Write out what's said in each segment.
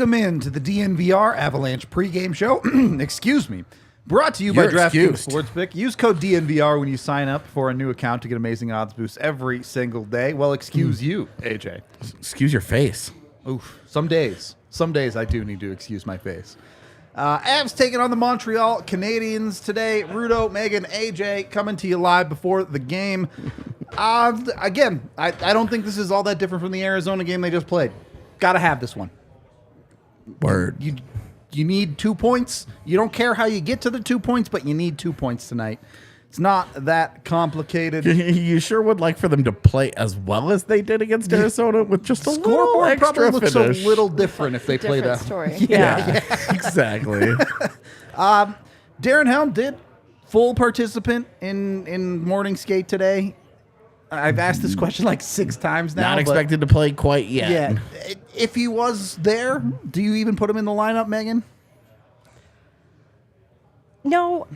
Welcome in to the DNVR Avalanche Pregame Show. Excuse me. Brought to you by DraftKings Sportsbook. Use code DNVR when you sign up for a new account to get amazing odds boosts every single day. Well, excuse you, AJ. Excuse your face. Oof. Some days I do need to excuse my face. Avs taking on the Montreal Canadiens today. Rudo, Megan, AJ coming to you live before the game. Again, I don't think this is all that different from the Arizona game they just played. Got to have this one. Word. You need 2 points. You don't care how you get to the 2 points, but you need 2 points tonight. It's not that complicated. You sure would like for them to play as well as they did against Arizona with just a little extra probably looks finish. a little different if they play that story. Yeah. Exactly. Darren Helm did full participant in morning skate today. I've asked this question like 6 times now. Not expected to play quite yet. Yeah. If he was there, do you even put him in the lineup, Megan? No.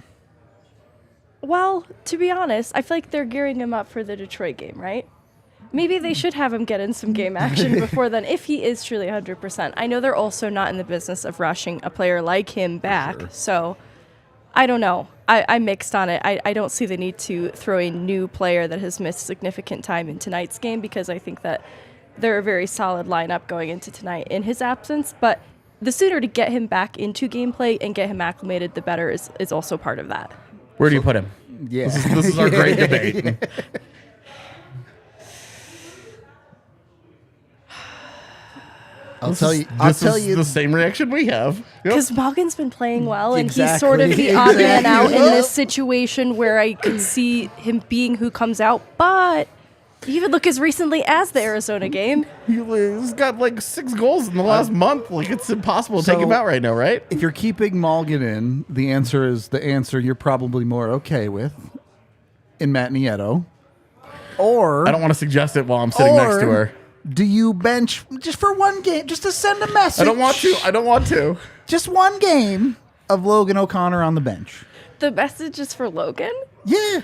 Well, to be honest, I feel like they're gearing him up for the Detroit game, right? Maybe they should have him get in some game action before then, if he is truly 100%. I know they're also not in the business of rushing a player like him back, so I don't know. I'm mixed on it. I don't see the need to throw a new player that has missed significant time in tonight's game because I think that they're a very solid lineup going into tonight in his absence. But the sooner to get him back into gameplay and get him acclimated, the better is also part of that. Where do you put him? Yeah. This is our great debate. I'll tell you the same reaction we have. Because Morgan's been playing well, and Exactly. he's sort of the odd man out in this situation where I could see him being who comes out. But even look as recently as the Arizona game. He's got like 6 goals in the last month. Like, it's impossible to take him out right now, right? If you're keeping Malgin in, the answer is the answer you're probably more okay with in Matt Nieto. Or I don't want to suggest it while I'm sitting next to her. Do you bench just for one game, just to send a message? I don't want to. Just one game of Logan O'Connor on the bench. The message is for Logan? Yeah.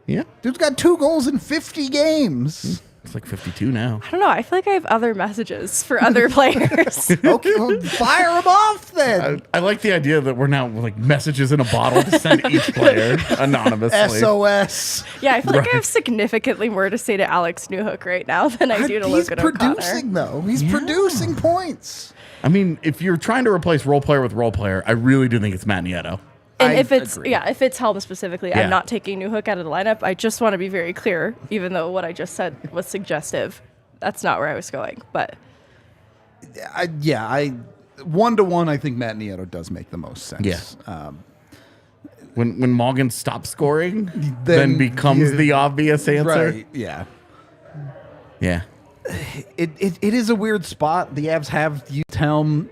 Yeah. Dude's got 2 goals in 50 games. It's like 52 now. I don't know. I feel like I have other messages for other players. Okay, well, fire them off then. I like the idea that we're now like messages in a bottle to send each player anonymously. SOS. Yeah, I feel like I have significantly more to say to Alex Newhook right now than I do to He's Logan O'Connor. producing, though. He's producing points. I mean, if you're trying to replace role player with role player, I really do think it's Matt Nieto. And I if it's agree. if it's Helm specifically, Yeah. I'm not taking Newhook out of the lineup. I just want to be very clear, even though what I just said was suggestive. That's not where I was going. But 1-to-1, I think Matt Nieto does make the most sense. Yeah. When Morgan stops scoring, then becomes the obvious answer. Right, yeah. Yeah. It is a weird spot. The Avs have used Helm,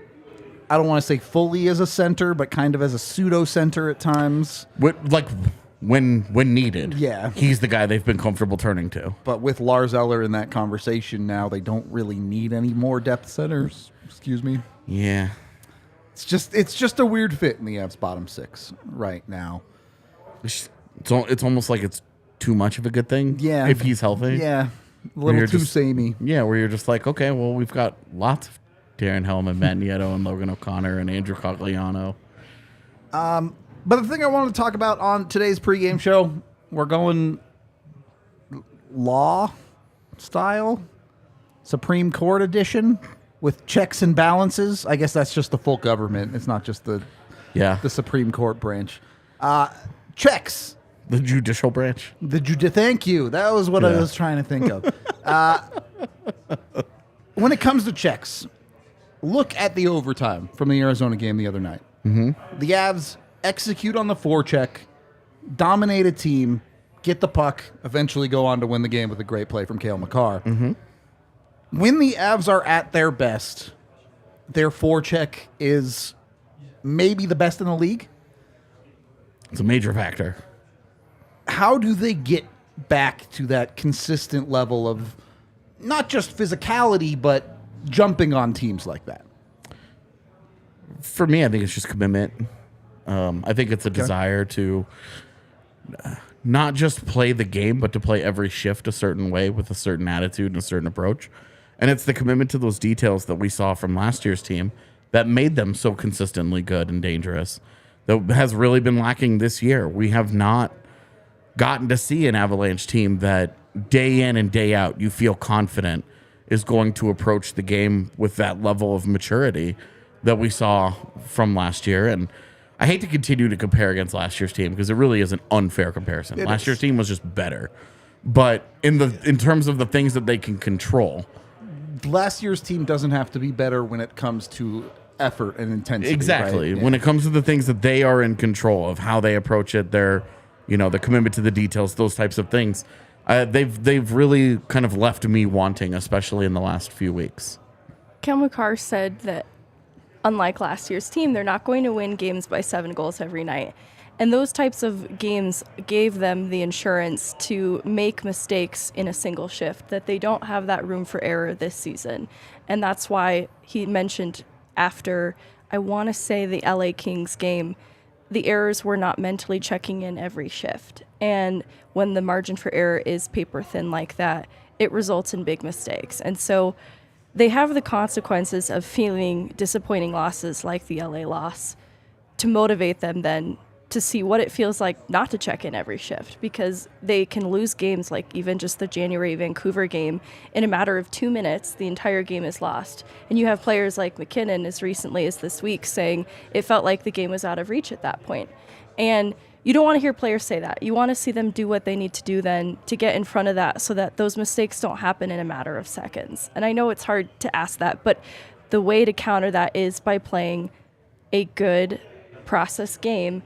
I don't want to say fully as a center, but kind of as a pseudo center at times. When needed. Yeah. He's the guy they've been comfortable turning to. But with Lars Eller in that conversation now, they don't really need any more depth centers. Excuse me. Yeah. It's just a weird fit in the Avs bottom 6 right now. It's almost like it's too much of a good thing. Yeah. If he's healthy. Yeah. A little too samey. Yeah, where you're just like, okay, well, we've got lots of Darren Helm and Matt Nieto and Logan O'Connor and Andrew Cogliano. But the thing I wanted to talk about on today's pregame show, we're going law style, Supreme Court edition with checks and balances. I guess that's just the full government. It's not just the Supreme Court branch. Checks. The judicial branch. Thank you. That was what I was trying to think of. When it comes to checks, look at the overtime from the Arizona game the other night. Mm-hmm. The Avs execute on the forecheck, dominate a team, get the puck, eventually go on to win the game with a great play from Cale Makar. Mm-hmm. When the Avs are at their best, their forecheck is maybe the best in the league. It's a major factor. How do they get back to that consistent level of not just physicality, but jumping on teams like that? For me, I think it's just commitment. I think it's a desire to not just play the game, but to play every shift a certain way with a certain attitude and a certain approach. And it's the commitment to those details that we saw from last year's team that made them so consistently good and dangerous that has really been lacking this year. We have not gotten to see an Avalanche team that day in and day out you feel confident is going to approach the game with that level of maturity that we saw from last year. And I hate to continue to compare against last year's team because it really is an unfair comparison. Last year's team was just better. But in terms of the things that they can control, last year's team doesn't have to be better when it comes to effort and intensity. exactly. Right? When it comes to the things that they are in control of, how they approach it, their, the commitment to the details, those types of things, they've really kind of left me wanting, especially in the last few weeks. Kel McCarr said that unlike last year's team, they're not going to win games by 7 goals every night. And those types of games gave them the insurance to make mistakes in a single shift, that they don't have that room for error this season. And that's why he mentioned after, I want to say, the LA Kings game, the errors were not mentally checking in every shift. And when the margin for error is paper thin like that, it results in big mistakes. And so they have the consequences of feeling disappointing losses like the LA loss to motivate them then to see what it feels like not to check in every shift, because they can lose games like even just the January Vancouver game. In a matter of 2 minutes, the entire game is lost. And you have players like McKinnon as recently as this week saying it felt like the game was out of reach at that point. And you don't want to hear players say that. You want to see them do what they need to do then to get in front of that so that those mistakes don't happen in a matter of seconds. And I know it's hard to ask that, but the way to counter that is by playing a good process game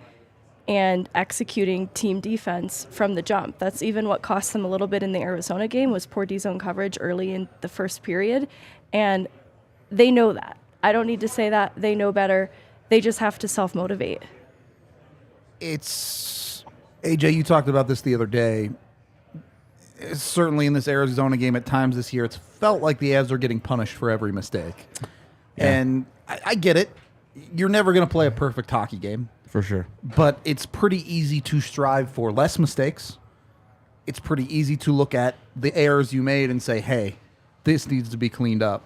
and executing team defense from the jump. That's even what cost them a little bit in the Arizona game, was poor D-zone coverage early in the first period. And they know that. I don't need to say that. They know better. They just have to self-motivate. It's AJ, you talked about this the other day. Certainly in this Arizona game at times this year, it's felt like the Avs are getting punished for every mistake. Yeah. And I get it. You're never going to play a perfect hockey game. For sure. But it's pretty easy to strive for less mistakes. It's pretty easy to look at the errors you made and say, hey, this needs to be cleaned up.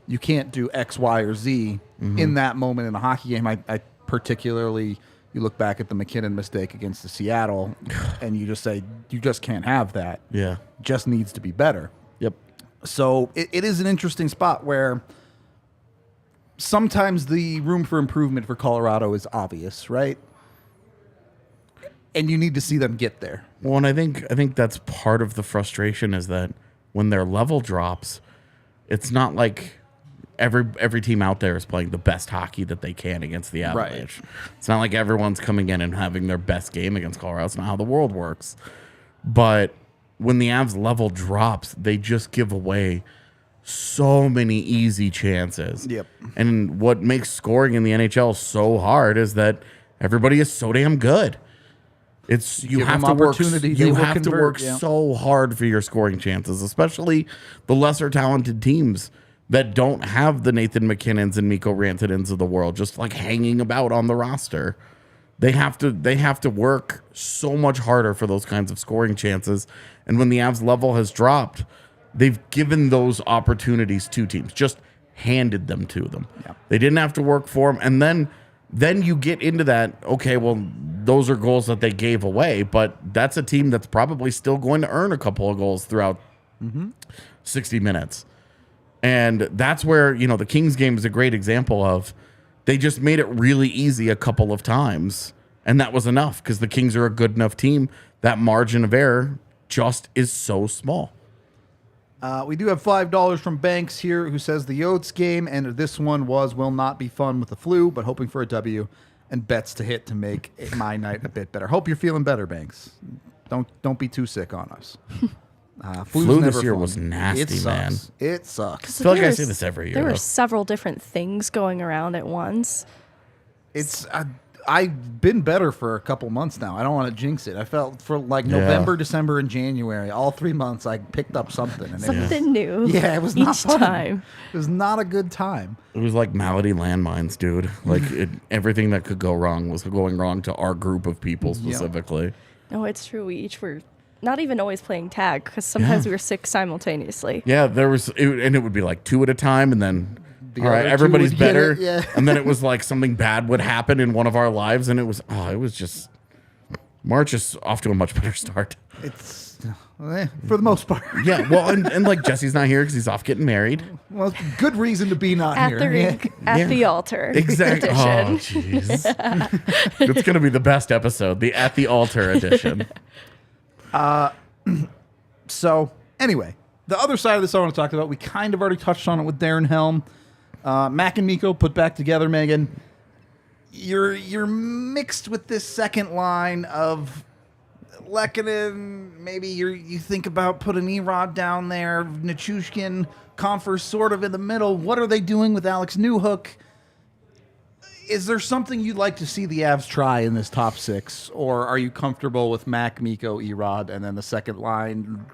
You can't do X, Y, or Z in that moment in a hockey game. I particularly, you look back at the McKinnon mistake against the Seattle, and you just say, you just can't have that. Yeah. Just needs to be better. Yep. So it is an interesting spot where sometimes the room for improvement for Colorado is obvious, right? And you need to see them get there. Well, and I think that's part of the frustration is that when their level drops, it's not like every team out there is playing the best hockey that they can against the Avalanche. Right. It's not like everyone's coming in and having their best game against Colorado. It's not how the world works. But when the Avs level drops, they just give away so many easy chances. Yep. And what makes scoring in the NHL so hard is that everybody is so damn good. It's you have to work. You have to work so hard for your scoring chances, especially the lesser talented teams that don't have the Nathan McKinnons and Mikko Rantanens of the world just like hanging about on the roster. They have to work so much harder for those kinds of scoring chances. And when the Avs level has dropped, they've given those opportunities to teams, just handed them to them. Yeah. They didn't have to work for them. And then you get into that, okay, well, those are goals that they gave away, but that's a team that's probably still going to earn a couple of goals throughout 60 minutes. And that's where, the Kings game is a great example of they just made it really easy a couple of times, and that was enough because the Kings are a good enough team. That margin of error just is so small. We do have $5 from Banks here, who says the Yotes game and this one will not be fun with the flu, but hoping for a W and bets to hit to make my night a bit better. Hope you're feeling better, Banks. Don't be too sick on us. Flu this year was nasty, man. It sucks. I feel like I say this every year. There were several different things going around at once. It's I've been better for a couple months now. I don't want to jinx it. I felt for like November, December, and January, all 3 months, I picked up something. And something new. Yeah, it was not fun. Time. It was not a good time. It was like malady landmines, dude. Like everything that could go wrong was going wrong to our group of people specifically. No, it's true. We each were not even always playing tag because sometimes we were sick simultaneously. Yeah, it would be like 2 at a time, and then all right, everybody's better. And then it was like something bad would happen in one of our lives, and it was just March is off to a much better start. It's for the most part. Yeah, well, and like Jesse's not here because he's off getting married. Well, good reason to be not at here. The rink, at the altar. Exactly. Edition. Oh, jeez. It's going to be the best episode, the At the Altar edition. So, anyway, the other side of this I want to talk about, we kind of already touched on it with Darren Helm. Mac and Mikko put back together, Megan. You're mixed with this second line of Lehkonen. Maybe you think about putting Erod down there, Nichushkin, Comfer sort of in the middle. What are they doing with Alex Newhook? Is there something you'd like to see the Avs try in this top six, or are you comfortable with Mac, Mikko, Erod, and then the second line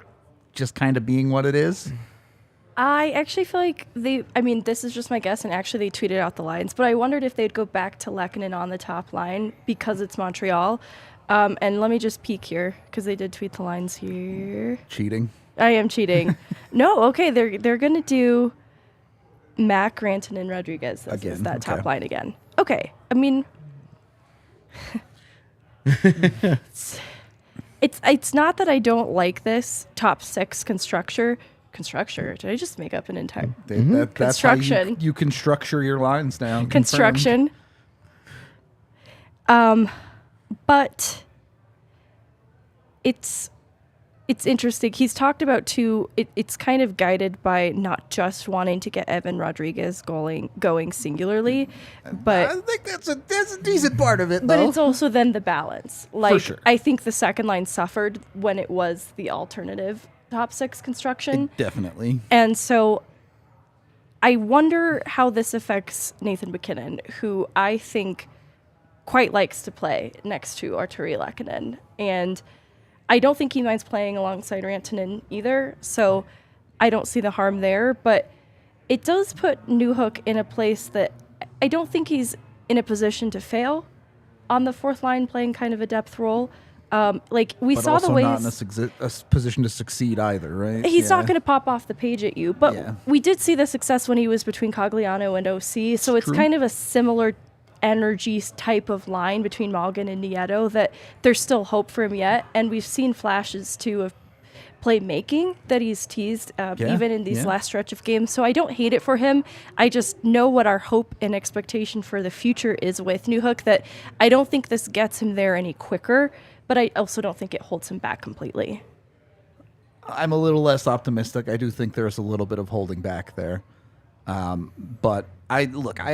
just kind of being what it is? I actually feel like this is just my guess, and actually they tweeted out the lines, but I wondered if they'd go back to Lehkonen on the top line because it's Montreal. And let me just peek here, because they did tweet the lines here. Cheating? I am cheating. No, okay, they're going to do Mac, Granton, and Rodriguez. This is that top line again. Okay, I mean... It's not that I don't like this top six construction. Did I just make up an entire that's construction? How you can structure your lines down. Construction. But it's interesting. He's talked about too. It's kind of guided by not just wanting to get Evan Rodriguez going singularly, but I think that's a decent part of it. But it's also then the balance. Like, for sure. I think the second line suffered when it was the alternative top six construction. Definitely. And so I wonder how this affects Nathan MacKinnon, who I think quite likes to play next to Artturi Lehkonen. And I don't think he minds playing alongside Rantanen either, so I don't see the harm there. But it does put Newhook in a place that I don't think he's in a position to fail on the fourth line, playing kind of a depth role. Like we but saw also the ways not in a position to succeed either, right? He's not going to pop off the page at you, but we did see the success when he was between Cogliano and OC. So it's kind of a similar energy type of line between Malgin and Nieto that there's still hope for him yet. And we've seen flashes too of playmaking that he's teased even in these last stretch of games. So I don't hate it for him. I just know what our hope and expectation for the future is with Newhook, that I don't think this gets him there any quicker, but I also don't think it holds him back completely. I'm a little less optimistic. I do think there's a little bit of holding back there. But I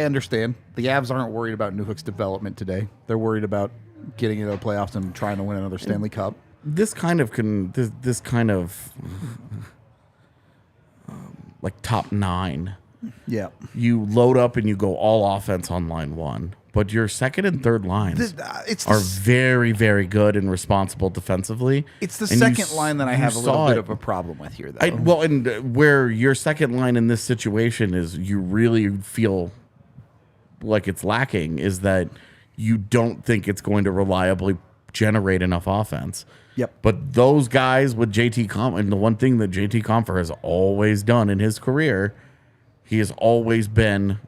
understand. The Avs aren't worried about Newhook's development today. They're worried about getting into the playoffs and trying to win another Stanley Cup. This kind of like top nine. Yeah. You load up and you go all offense on line one. But your second and third lines are very, very good and responsible defensively. It's the second line that I have a little bit of a problem with here, though. And where your second line in this situation is you really feel like it's lacking is that you don't think it's going to reliably generate enough offense. Yep. But those guys with JT Compher, and the one thing that JT Compher has always done in his career, he has always been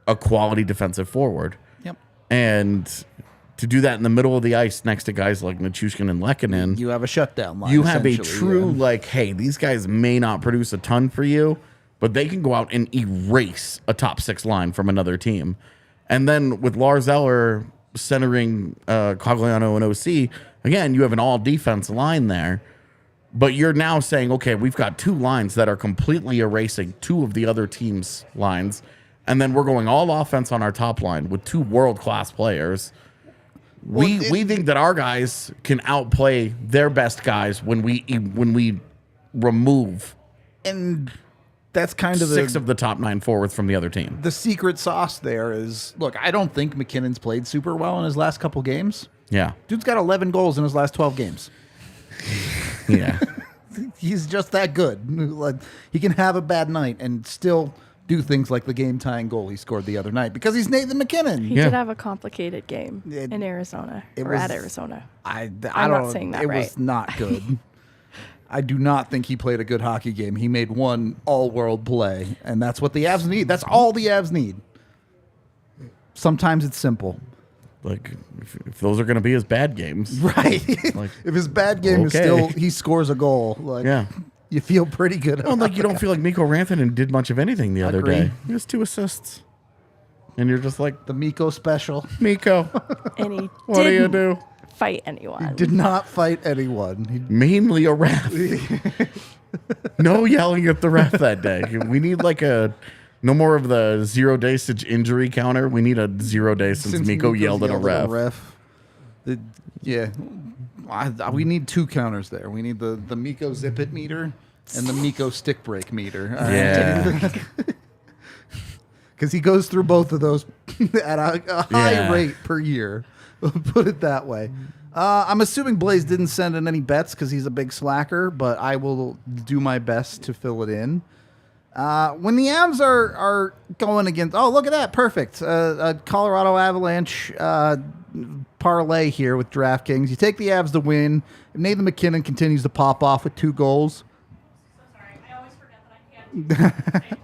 a quality defensive forward. Yep. And to do that in the middle of the ice next to guys like Nichushkin and Lehkonen, you have a shutdown line. You have a true, hey, these guys may not produce a ton for you, but they can go out and erase a top six line from another team. And then with Lars Eller centering Cogliano and OC, again, you have an all-defense line there. But you're now saying, okay, we've got two lines that are completely erasing two of the other team's lines, and then we're going all offense on our top line with two world-class players. We think that our guys can outplay their best guys when we remove and that's kind of six of the top nine forwards from the other team. The secret sauce there is, look, I don't think McKinnon's played super well in his last couple games. Yeah. Dude's got 11 goals in his last 12 games. Yeah. He's just that good. Like, he can have a bad night and still do things like the game-tying goal he scored the other night because he's Nathan MacKinnon. He did have a complicated game in Arizona, at Arizona. I'm not saying that it right. was not good. I do not think he played a good hockey game. He made one all-world play, and that's what the Avs need. That's all the Avs need. Sometimes it's simple. Like, if those are going to be his bad games. Right. Like, if his bad game is still, he scores a goal. Like, yeah. You feel pretty good. Well, like, you don't feel like Mikko Rantanen did much of anything the other day. He has 2 assists. And you're just like, the Mikko special. Mikko. And he what do you do? Fight anyone. He did not fight anyone. Mainly a ref. No yelling at the ref that day. We need like no more of the 0 days since injury counter. We need a 0 days since Mikko yelled at a ref. Yeah. We need 2 counters there. We need the Mikko zip it meter and the Mikko stick break meter. Yeah. Because he goes through both of those at a high rate per year. Put it that way. I'm assuming Blaze didn't send in any bets because he's a big slacker, but I will do my best to fill it in. When the Avs are going against... Oh, look at that. Perfect. A Colorado Avalanche parlay here with DraftKings. You take the Avs to win. If Nathan McKinnon continues to pop off with 2 goals. So sorry. I always forget that I can't do it at the same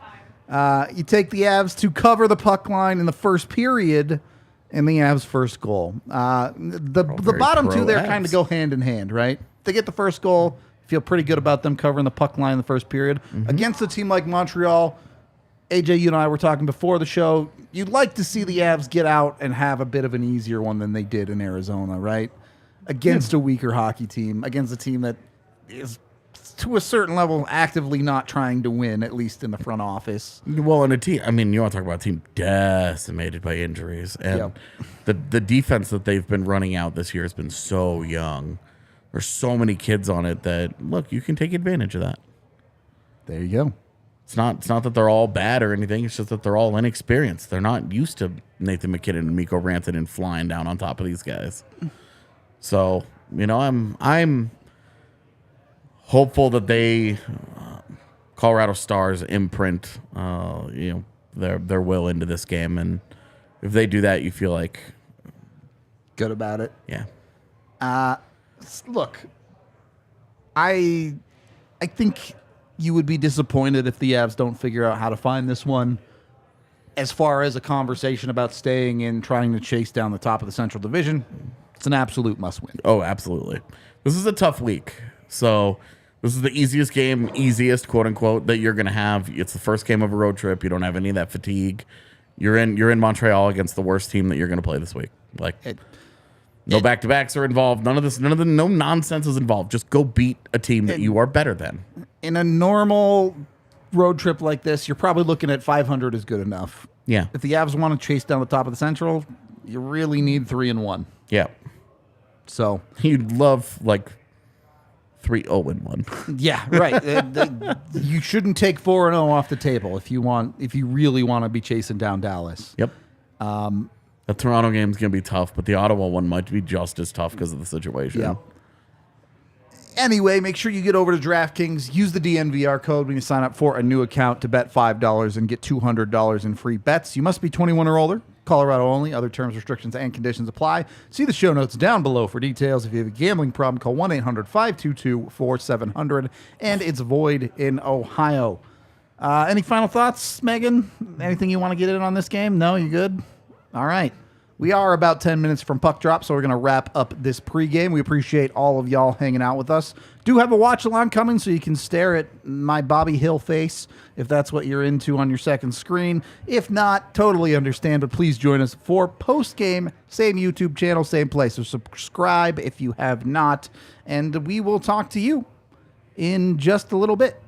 time. You take the Avs to cover the puck line in the first period and the Avs' first goal. The bottom 2 there kind of go hand in hand, right? They get the first goal, feel pretty good about them covering the puck line in the first period. Mm-hmm. Against a team like Montreal, AJ, you and I were talking before the show, you'd like to see the Avs get out and have a bit of an easier one than they did in Arizona, right? Against a weaker hockey team, against a team that is, to a certain level, actively not trying to win, at least in the front office. Well, in a team, I mean, you want to talk about a team decimated by injuries. And the defense that they've been running out this year has been so young. There's so many kids on it that, look, you can take advantage of that. There you go. It's not that they're all bad or anything. It's just that they're all inexperienced. They're not used to Nathan McKinnon and Mikko Rantanen flying down on top of these guys. So, you know, I'm hopeful that they, Colorado Stars, imprint, their will into this game, and if they do that, you feel like good about it. Yeah. Look, I think you would be disappointed if the Avs don't figure out how to find this one. As far as a conversation about staying in, trying to chase down the top of the Central Division, it's an absolute must-win. Oh, absolutely. This is a tough week, so. This is the easiest, quote unquote, that you're going to have. It's the first game of a road trip. You don't have any of that fatigue. You're in Montreal against the worst team that you're going to play this week. Like, no back-to-backs are involved. No nonsense is involved. Just go beat a team that you are better than. In a normal road trip like this, you're probably looking at 500 is good enough. Yeah. If the Avs want to chase down the top of the Central, you really need 3-1. Yeah. So you'd love like 3-0-1. Yeah, right. You shouldn't take 4-0 off the table if you really want to be chasing down Dallas. Yep. The Toronto game's going to be tough, but the Ottawa one might be just as tough because of the situation. Yeah. Anyway, make sure you get over to DraftKings. Use the DNVR code when you sign up for a new account to bet $5 and get $200 in free bets. You must be 21 or older. Colorado only. Other terms, restrictions, and conditions apply. See the show notes down below for details. If you have a gambling problem, call 1-800-522-4700, and it's void in Ohio. Any final thoughts, Megan? Anything you want to get in on this game? No? You good? All right. We are about 10 minutes from puck drop, so we're going to wrap up this pregame. We appreciate all of y'all hanging out with us. Do have a watch-along coming, so you can stare at my Bobby Hill face if that's what you're into on your second screen. If not, totally understand, but please join us for post-game, same YouTube channel, same place. So subscribe if you have not, and we will talk to you in just a little bit.